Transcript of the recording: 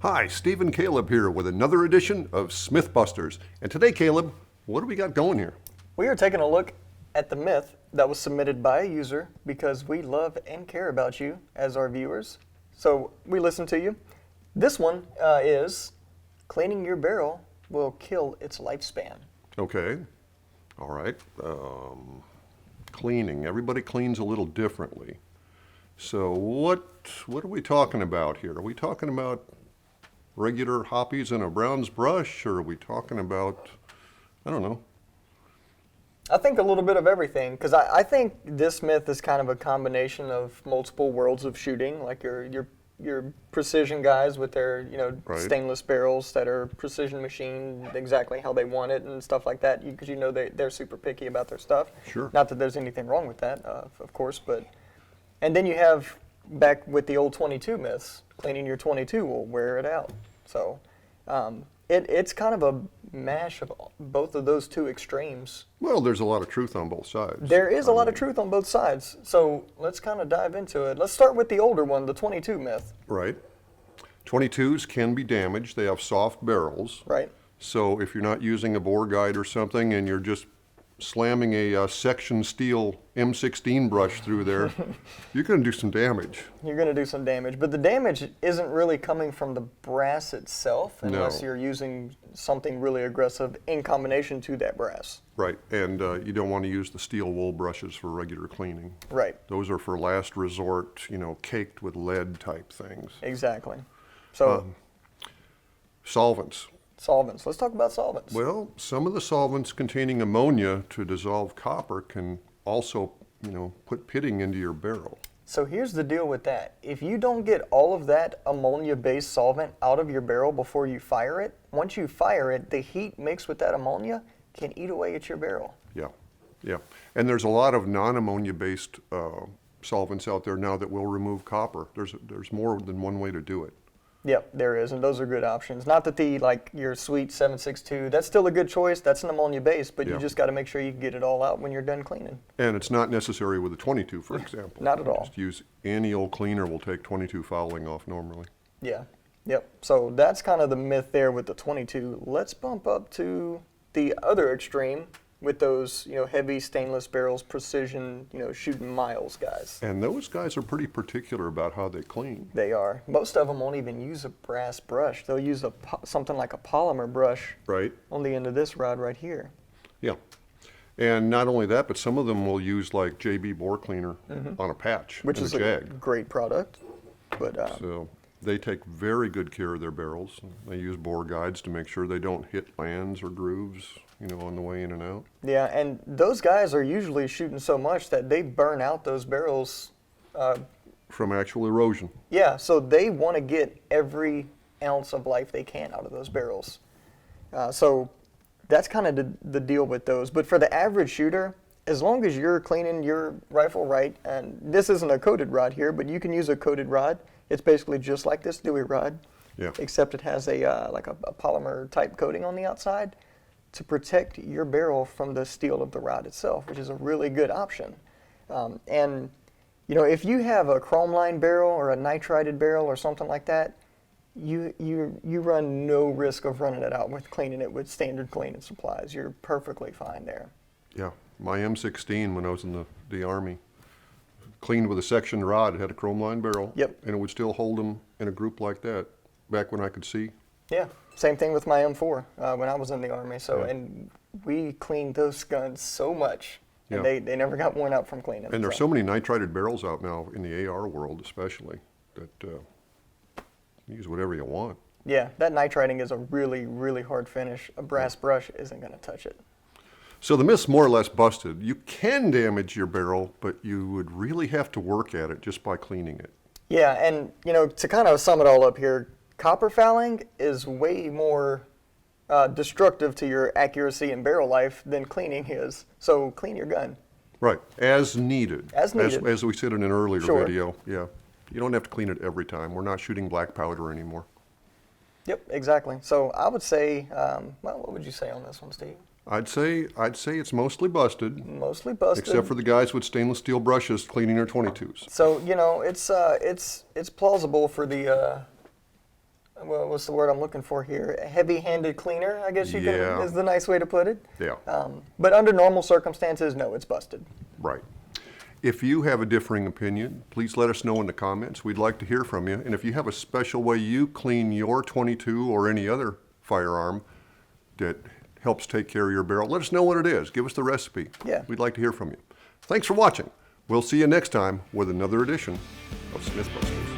Hi, Steve and Caleb here with another edition of Smyth Busters. And today, Caleb, what do we got going here? We are taking a look at the myth that was submitted by a user because we love and care about you as our viewers. So we listen to you. This one is cleaning your barrel will kill its lifespan. Okay. All right. Cleaning. Everybody cleans a little differently. So what are we talking about here? Are we talking about regular hoppies and a Brown's brush, or are we talking about, I don't know. I think a little bit of everything, because I think this myth is kind of a combination of multiple worlds of shooting, like your precision guys with their Right. stainless barrels that are precision machined exactly how they want it and stuff like that, because they're super picky about their stuff. Sure. Not that there's anything wrong with that, of course, but and then you have back with the old 22 myths, cleaning your 22 will wear it out. So it's kind of a mash of both of those two extremes. Well, there's a lot of truth on both sides. There is a lot of truth on both sides. So let's kind of dive into it. Let's start with the older one, the 22 myth. Right. 22s can be damaged. They have soft barrels. Right. So if you're not using a bore guide or something and you're just slamming a section steel M16 brush through there, you're going to do some damage. You're going to do some damage. But the damage isn't really coming from the brass itself unless No. you're using something really aggressive in combination to that brass. Right, and you don't want to use the steel wool brushes for regular cleaning. Right. Those are for last resort, caked with lead type things. Exactly. So Solvents. solvents. Let's talk about solvents. Well, some of the solvents containing ammonia to dissolve copper can also, put pitting into your barrel. So here's the deal with that. If you don't get all of that ammonia-based solvent out of your barrel before you fire it, once you fire it, the heat mixed with that ammonia can eat away at your barrel. Yeah. And there's a lot of non-ammonia based solvents out there now that will remove copper. There's more than one way to do it. Yep, there is, and those are good options. Not that your sweet 762, that's still a good choice. That's an ammonia-based, but Yeah. you just got to make sure you get it all out when you're done cleaning. And it's not necessary with a 22, for example. Not at all. Just use any old cleaner will take 22 fouling off normally. Yeah, yep. So that's kind of the myth there with the 22. Let's bump up to the other extreme with those, heavy stainless barrels, precision, shooting miles guys. And those guys are pretty particular about how they clean. They are. Most of them won't even use a brass brush. They'll use something like a polymer brush Right? on the end of this rod right here. Yeah. And not only that, but some of them will use like JB bore cleaner on a patch, Which in is a a jag. great product. But So they take very good care of their barrels. They use bore guides to make sure they don't hit lands or grooves, on the way in and out. yeah, and those guys are usually shooting so much that they burn out those barrels. From actual erosion. Yeah, so they want to get every ounce of life they can out of those barrels. So that's kind of the deal with those. But for the average shooter, as long as you're cleaning your rifle right, and this isn't a coated rod here, but you can use a coated rod. It's basically just like this Dewey rod, Yeah. except it has a polymer type coating on the outside to protect your barrel from the steel of the rod itself, which is a really good option. And if you have a chrome line barrel or a nitrided barrel or something like that, you run no risk of running it out with cleaning it with standard cleaning supplies. You're perfectly fine there. Yeah. My M16 when I was in the Army, cleaned with a section rod, it had a chrome line barrel. Yep. And it would still hold them in a group like that back when I could see. Yeah, same thing with my M4 when I was in the Army. So Yeah. and we cleaned those guns so much, and Yeah. they never got worn out from cleaning. And there's so many nitrided barrels out now in the AR world especially that you use whatever you want. Yeah, that nitriding is a really, really hard finish. A brass brush isn't going to touch it. So the myth's more or less busted. You can damage your barrel, but you would really have to work at it just by cleaning it. Yeah, and to kind of sum it all up here, copper fouling is way more destructive to your accuracy and barrel life than cleaning is. So clean your gun. Right, as needed. As needed. As we said in an earlier Sure. video, yeah. You don't have to clean it every time. We're not shooting black powder anymore. Yep, exactly. So I would say, what would you say on this one, Steve? I'd say it's mostly busted, Mostly busted. except for the guys with stainless steel brushes cleaning their 22s. So it's plausible for the well, what's the word I'm looking for here? A heavy-handed cleaner, I guess you can, Yeah. is the nice way to put it. Yeah. But under normal circumstances, no, it's busted. Right. If you have a differing opinion, please let us know in the comments. We'd like to hear from you. And if you have a special way you clean your .22 or any other firearm that helps take care of your barrel, let us know what it is. Give us the recipe. Yeah. We'd like to hear from you. Thanks for watching. We'll see you next time with another edition of Smyth Busters.